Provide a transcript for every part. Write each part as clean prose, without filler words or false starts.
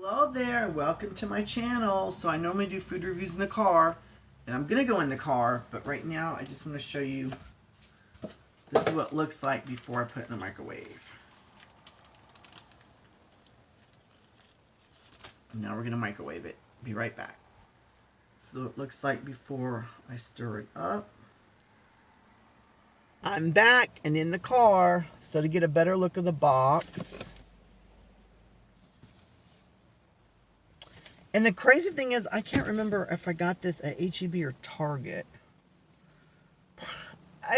Hello there, welcome to my channel. So I normally do food reviews in the car, and I'm gonna go in the car, but right now I just want to show you this is what it looks like before I put it in the microwave. Now we're gonna microwave it. Be right back. This is what it looks like before I stir it up. I'm back and in the car, so to get a better look of the box. And the crazy thing is, I can't remember if I got this at H-E-B or Target.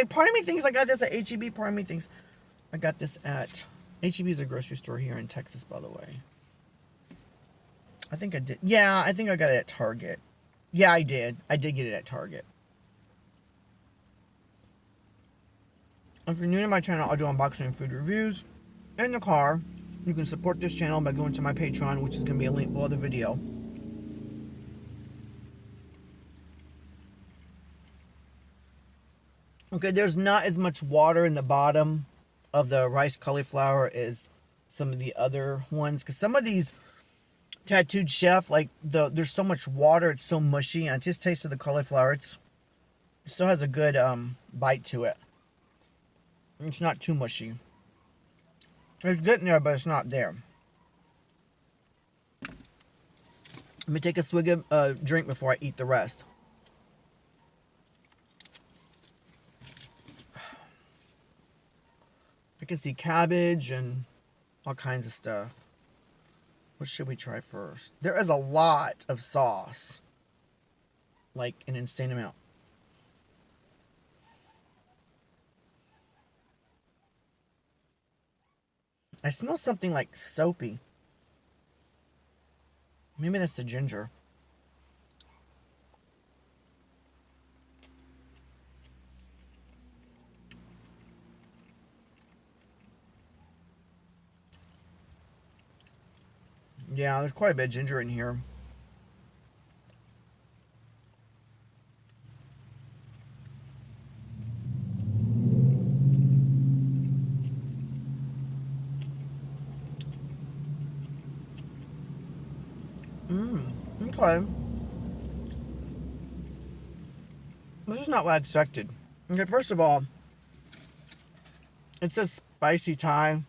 Part of me thinks I got this at H-E-B. Part of me thinks I got this at... H-E-B is a grocery store here in Texas, by the way. I think I did. Yeah, I think I got it at Target. Yeah, I did. I did get it at Target. If you're new to my channel, I'll do unboxing and food reviews in the car. You can support this channel by going to my Patreon, which is going to be a link below the video. Okay, there's not as much water in the bottom of the rice cauliflower as some of the other ones. Because some of these Tattooed Chef, like, there's so much water, it's so mushy. And I just tasted the cauliflower. It still has a good bite to it. It's not too mushy. It's getting there, but it's not there. Let me take a swig of drink before I eat the rest. I can see cabbage and all kinds of stuff. What should we try first? There is a lot of sauce. Like an insane amount. I smell something like soapy. Maybe that's the ginger. Yeah, there's quite a bit of ginger in here. Okay. This is not what I expected. Okay, first of all, it says spicy Thai.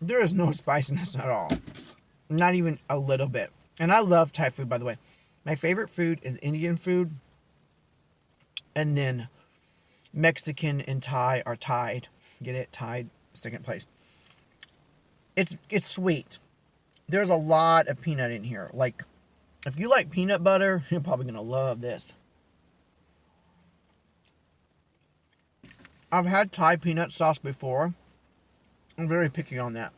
There is no spiciness at all. Not even a little bit. And I love Thai food, by the way. My favorite food is Indian food. And then Mexican and Thai are tied. Get it? Tied. Second place. It's sweet. There's a lot of peanut in here. Like, if you like peanut butter, you're probably going to love this. I've had Thai peanut sauce before. I'm very picky on that.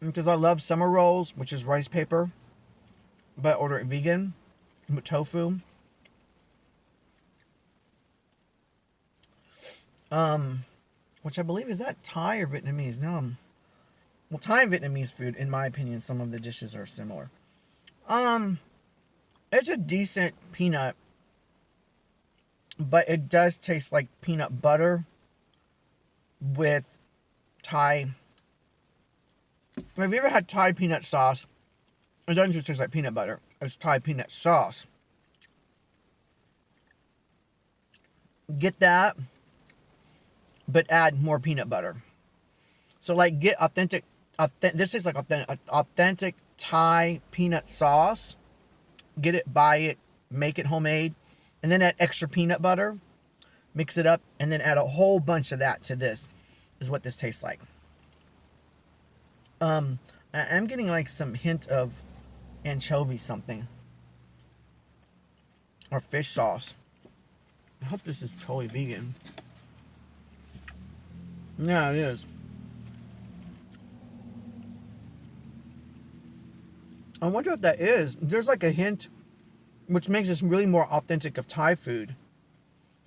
Because I love summer rolls, which is rice paper. But I order it vegan with tofu. Which I believe is that Thai or Vietnamese? No. Well, Thai and Vietnamese food, in my opinion, some of the dishes are similar. It's a decent peanut, but it does taste like peanut butter with Thai. Have you ever had Thai peanut sauce? It doesn't just taste like peanut butter. It's Thai peanut sauce. Get that, but add more peanut butter. So, like, get authentic. This is like authentic Thai peanut sauce. Get it, buy it, make it homemade, and then add extra peanut butter. Mix it up, and then add a whole bunch of that to this. Is what this tastes like. I'm getting like some hint of anchovy something. Or fish sauce. I hope this is totally vegan. Yeah, it is. I wonder if that is. There's like a hint, which makes this really more authentic of Thai food.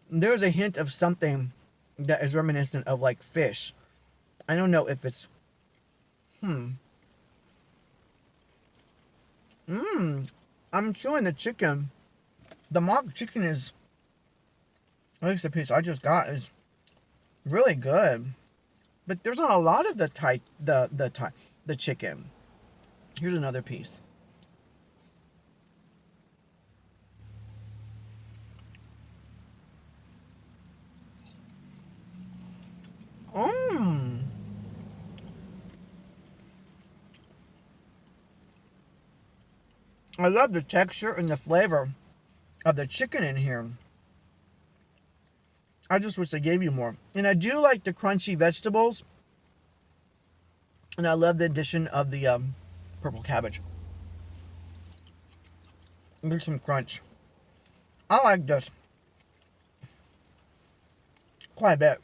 There's a hint of something that is reminiscent of like fish. I don't know if it's... I'm chewing the chicken. The mock chicken is... At least the piece I just got is really good. But there's not a lot of the chicken. Here's another piece. Mmm. I love the texture and the flavor of the chicken in here. I just wish they gave you more. And I do like the crunchy vegetables. And I love the addition of the purple cabbage. There's some crunch. I like this quite a bit.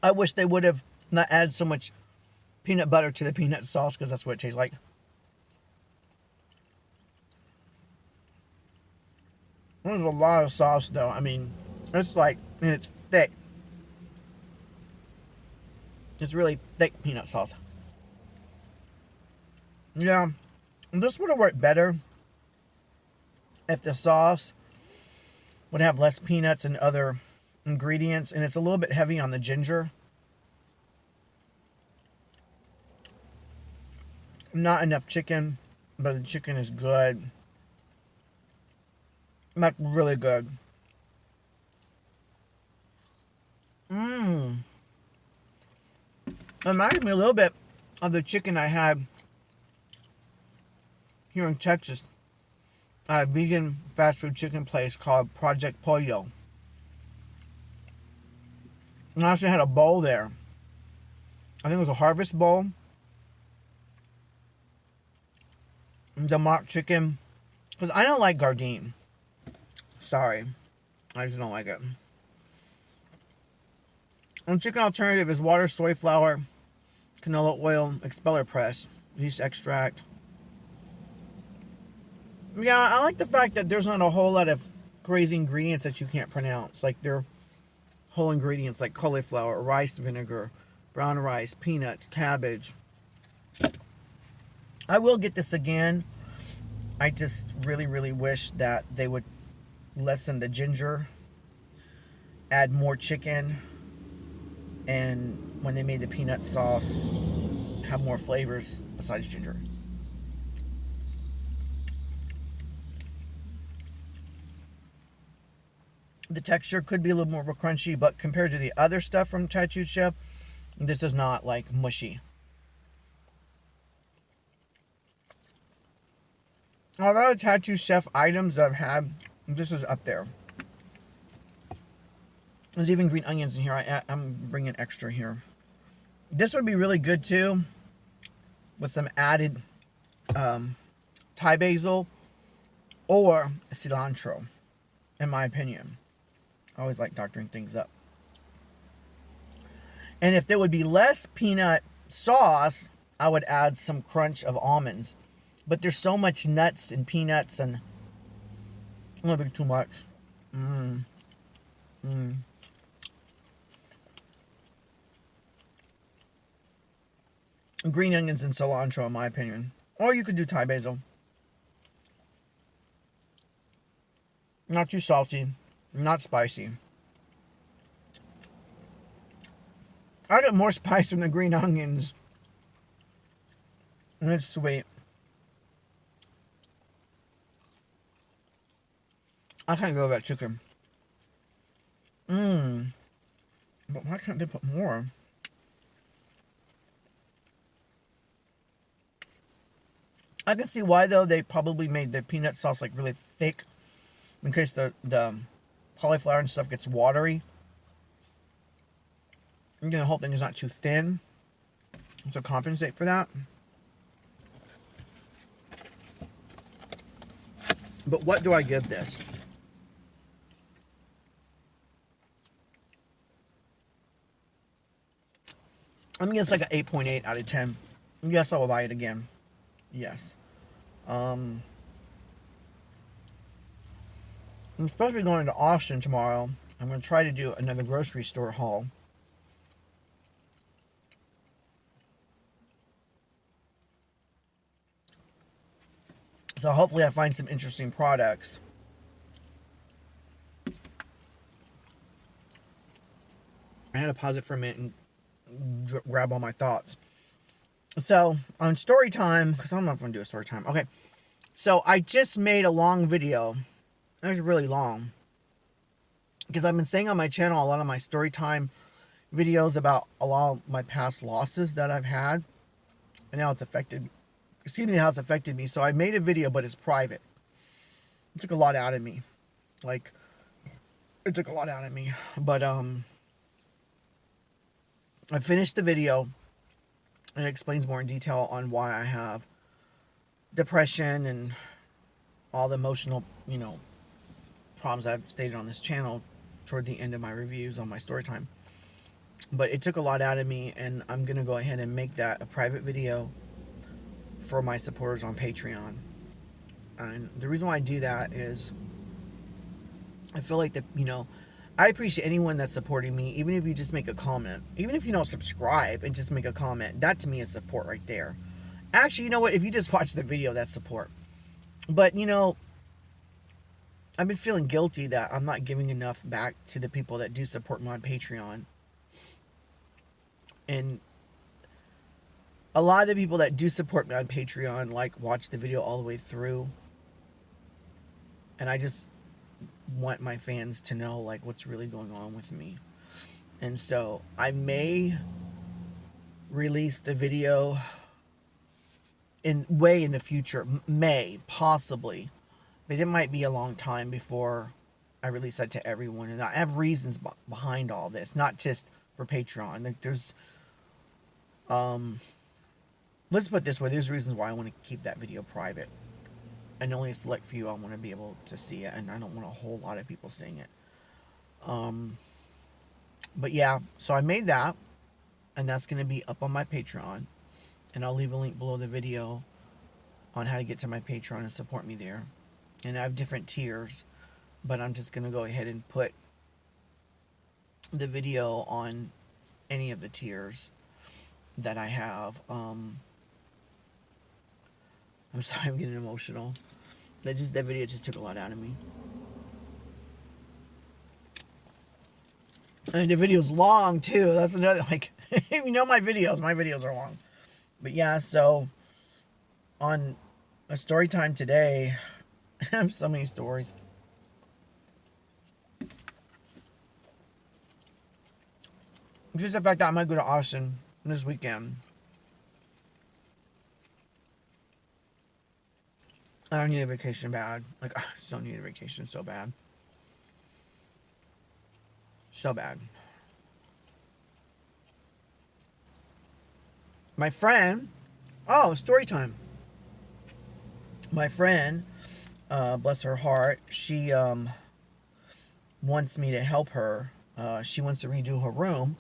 I wish they would have not added so much peanut butter to the peanut sauce, because that's what it tastes like. There's a lot of sauce though. I mean, it's like, and it's thick. It's really thick peanut sauce. Yeah, this would have worked better if the sauce would have less peanuts and other ingredients, and it's a little bit heavy on the ginger. Not enough chicken, but the chicken is good. Like, really good. Mmm. It reminded me a little bit of the chicken I had here in Texas at a vegan fast food chicken place called Project Pollo. And I actually had a bowl there. I think it was a Harvest Bowl. The mock chicken. Because I don't like Gardein. Sorry. I just don't like it. And chicken alternative is water, soy flour, canola oil, expeller press, yeast extract. Yeah, I like the fact that there's not a whole lot of crazy ingredients that you can't pronounce. Like, they're whole ingredients like cauliflower, rice vinegar, brown rice, peanuts, cabbage. I will get this again. I just really, really wish that they would lessen the ginger, add more chicken, and when they made the peanut sauce, have more flavors besides ginger. The texture could be a little more crunchy, but compared to the other stuff from Tattooed Chef, this is not like mushy. A lot of Tattooed Chef items that I've had, this is up there. There's even green onions in here. I'm bringing extra here. This would be really good too, with some added Thai basil or cilantro, in my opinion. I always like doctoring things up. And if there would be less peanut sauce, I would add some crunch of almonds. But there's so much nuts and peanuts, and a little bit too much. Green onions and cilantro, in my opinion. Or you could do Thai basil. Not too salty, not spicy. I get more spice from the green onions. And it's sweet. I can't go with that chicken. But why can't they put more? I can see why, though. They probably made the peanut sauce like really thick in case the cauliflower and stuff gets watery. And the whole thing is not too thin to compensate for that. But what do I give this? I mean, it's like an 8.8 out of 10. Yes, I will buy it again. Yes. I'm supposed to be going to Austin tomorrow. I'm going to try to do another grocery store haul. So hopefully I find some interesting products. I had to pause it for a minute and grab all my thoughts. So on story time, because I don't know if I'm going to do a story time. Okay. So I just made a long video. It was really long. Because I've been saying on my channel a lot of my story time videos about a lot of my past losses that I've had. And how it's affected, how it's affected me. So I made a video, but it's private. It took a lot out of me. Like, it took a lot out of me. But, I finished the video. And it explains more in detail on why I have depression and all the emotional, problems I've stated on this channel toward the end of my reviews on my story time. But it took a lot out of me, and I'm going to go ahead and make that a private video for my supporters on Patreon. And the reason why I do that is I feel like that, I appreciate anyone that's supporting me, even if you just make a comment. Even if you don't subscribe and just make a comment, that to me is support right there. Actually, you know what? If you just watch the video, that's support. But, I've been feeling guilty that I'm not giving enough back to the people that do support me on Patreon. And a lot of the people that do support me on Patreon, watch the video all the way through. And I just want my fans to know, what's really going on with me. And so I may release the video in the future. May, possibly. But it might be a long time before I release that to everyone. And I have reasons behind all this, not just for Patreon. There's, let's put it this way, there's reasons why I want to keep that video private. And only a select few I want to be able to see it, and I don't want a whole lot of people seeing it. But yeah, so I made that, and that's going to be up on my Patreon. And I'll leave a link below the video on how to get to my Patreon and support me there. And I have different tiers, but I'm just going to go ahead and put the video on any of the tiers that I have. I'm sorry, I'm getting emotional. That video just took a lot out of me. And the video's long too. That's another, my videos are long. But yeah, so on a story time today, I have so many stories. Just the fact that I might go to Austin this weekend. I don't need a vacation bad. I just don't need a vacation so bad. So bad. My friend, story time. My friend, bless her heart, she wants me to help her. She wants to redo her room.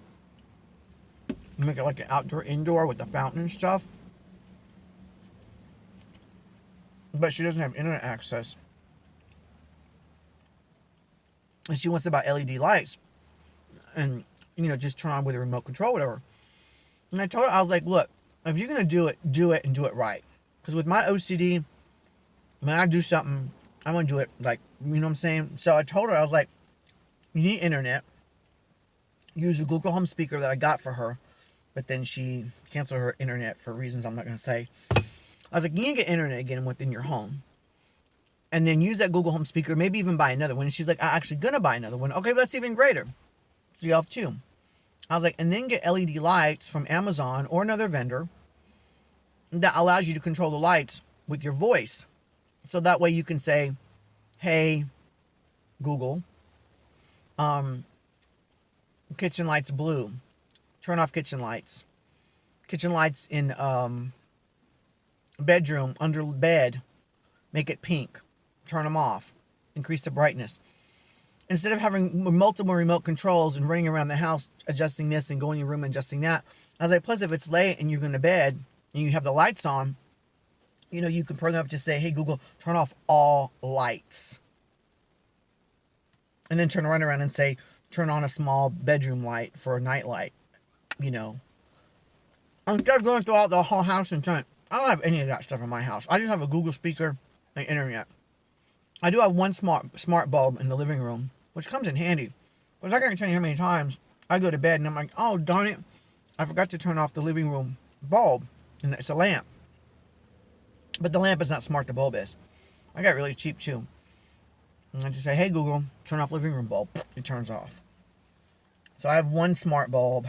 Make it like an outdoor indoor with the fountain and stuff. But she doesn't have internet access. And she wants to buy LED lights. And, just turn on with a remote control, whatever. And I told her, I was like, look, if you're going to do it and do it right. Because with my OCD, when I do something, I'm going to do it you know what I'm saying? So I told her, I was like, you need internet. Use a Google Home speaker that I got for her. But then she canceled her internet for reasons I'm not going to say. I was like, you need to get internet again within your home. And then use that Google Home speaker, maybe even buy another one. And she's like, I'm actually going to buy another one. Okay, that's even greater. So you have two. I was like, and then get LED lights from Amazon or another vendor that allows you to control the lights with your voice. So that way you can say, hey, Google, kitchen lights blue. Turn off kitchen lights. Kitchen lights in bedroom, under bed, make it pink. Turn them off. Increase the brightness. Instead of having multiple remote controls and running around the house adjusting this and going in your room and adjusting that, I was like, plus if it's late and you're going to bed and you have the lights on, you can program up to say, hey, Google, turn off all lights. And then turn around and say, turn on a small bedroom light for a night light. Instead of going throughout the whole house and turn, I don't have any of that stuff in my house. I just have a Google speaker and internet. I do have one smart bulb in the living room, which comes in handy. Because I can't tell you how many times I go to bed and I'm like, oh, darn it, I forgot to turn off the living room bulb. And it's a lamp. But the lamp is not smart to bulb is. I got really cheap too. And I just say, hey Google, turn off living room bulb. It turns off. So I have one smart bulb.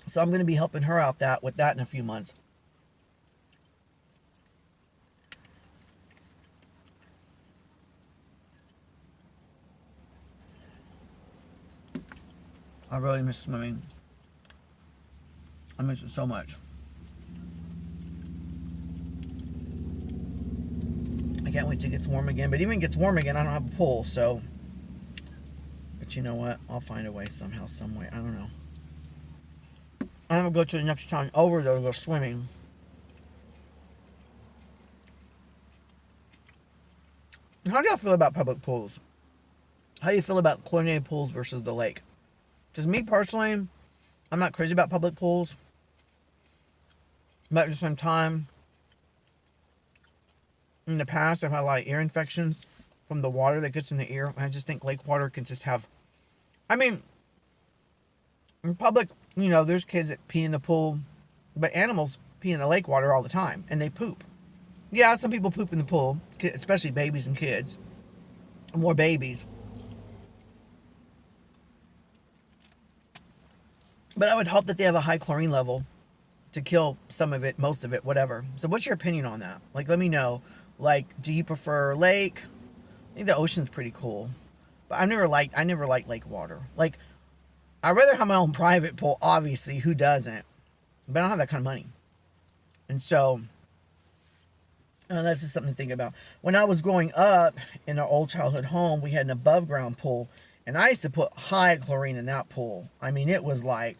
So I'm going to be helping her out with that in a few months. I really miss swimming. I miss it so much. I can't wait till it gets warm again. But even it gets warm again, I don't have a pool, so. But you know what? I'll find a way somehow, some way. I don't know. I'm gonna go to the next time over though to go swimming. How do y'all feel about public pools? How do you feel about chlorinated pools versus the lake? Because me personally, I'm not crazy about public pools. But at the same time, in the past, I've had a lot of ear infections from the water that gets in the ear. I just think lake water can just have... I mean, in public, you know, there's kids that pee in the pool, but animals pee in the lake water all the time, and they poop. Yeah, some people poop in the pool, especially babies and kids. More babies. But I would hope that they have a high chlorine level to kill some of it, most of it, whatever. So what's your opinion on that? Like, let me know. Like, do you prefer lake? I think the ocean's pretty cool. But I never liked lake water. Like, I'd rather have my own private pool, obviously. Who doesn't? But I don't have that kind of money. And so, that's just something to think about. When I was growing up in our old childhood home, we had an above ground pool. And I used to put high chlorine in that pool. I mean, it was like,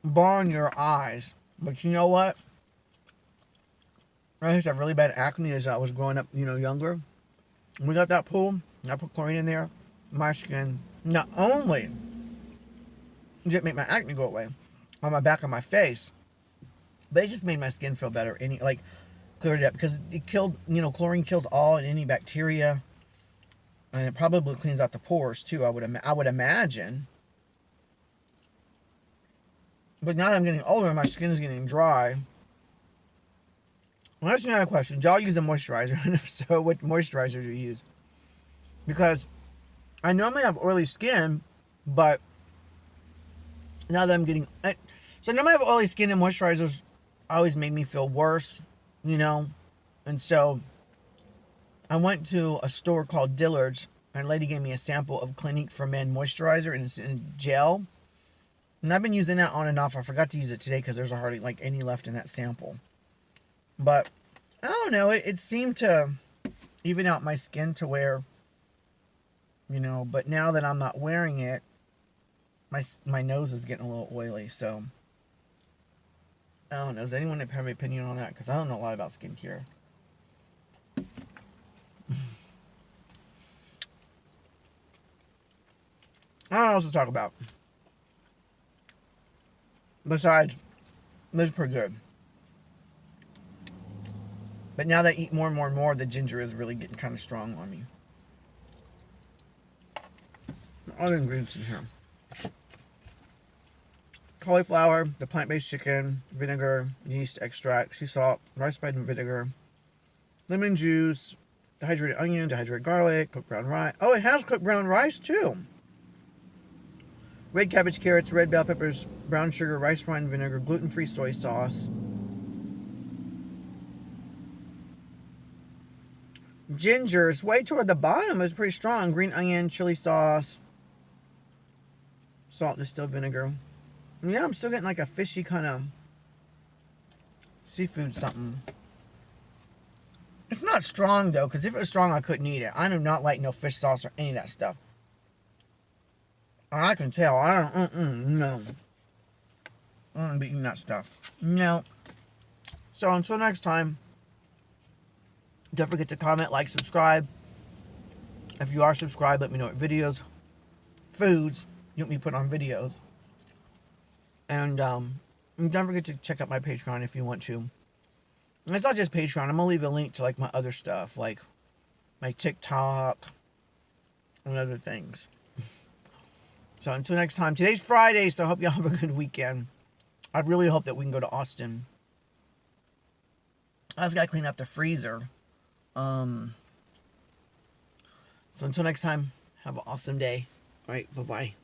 burn your eyes. But you know what? I used to have really bad acne as I was growing up, you know, younger. When we got that pool, I put chlorine in there. My skin, not only did it make my acne go away on my back of my face, but it just made my skin feel better. Cleared it up because it killed, you know, chlorine kills all and any bacteria, and it probably cleans out the pores too. I would imagine. But now that I'm getting older, my skin is getting dry. Well, that's another question. Do y'all use a moisturizer? And if so, what moisturizer do you use? Because I normally have oily skin, but now that I'm getting... So normally I have oily skin, and moisturizers always made me feel worse, you know? And so I went to a store called Dillard's, and a lady gave me a sample of Clinique for Men moisturizer, and it's in gel. And I've been using that on and off. I forgot to use it today because there's hardly like any left in that sample. But I don't know. It seemed to even out my skin to where, you know. But now that I'm not wearing it, my nose is getting a little oily. So I don't know. Does anyone have an opinion on that? Because I don't know a lot about skincare. I don't know what else to talk about. Besides, this is pretty good. But now that I eat more and more and more, the ginger is really getting kind of strong on me. All the ingredients in here. Cauliflower, the plant-based chicken, vinegar, yeast extract, sea salt, rice vitamin vinegar, lemon juice, dehydrated onion, dehydrated garlic, cooked brown rice. Oh, it has cooked brown rice too. Red cabbage, carrots, red bell peppers, brown sugar, rice wine vinegar, gluten-free soy sauce. Ginger is way toward the bottom. It's pretty strong. Green onion, chili sauce, salt, distilled vinegar. Yeah, I'm still getting like a fishy kind of seafood something. It's not strong though, because if it was strong, I couldn't eat it. I do not like no fish sauce or any of that stuff. I can tell. I don't, no. I don't be eating that stuff. No. So until next time, don't forget to comment, like, subscribe. If you are subscribed, let me know what videos, foods you want me to put on videos. And don't forget to check out my Patreon if you want to. And it's not just Patreon. I'm going to leave a link to like my other stuff, like my TikTok and other things. So until next time, today's Friday, so I hope y'all have a good weekend. I really hope that we can go to Austin. I just gotta clean out the freezer. So until next time, have an awesome day. All right, bye-bye.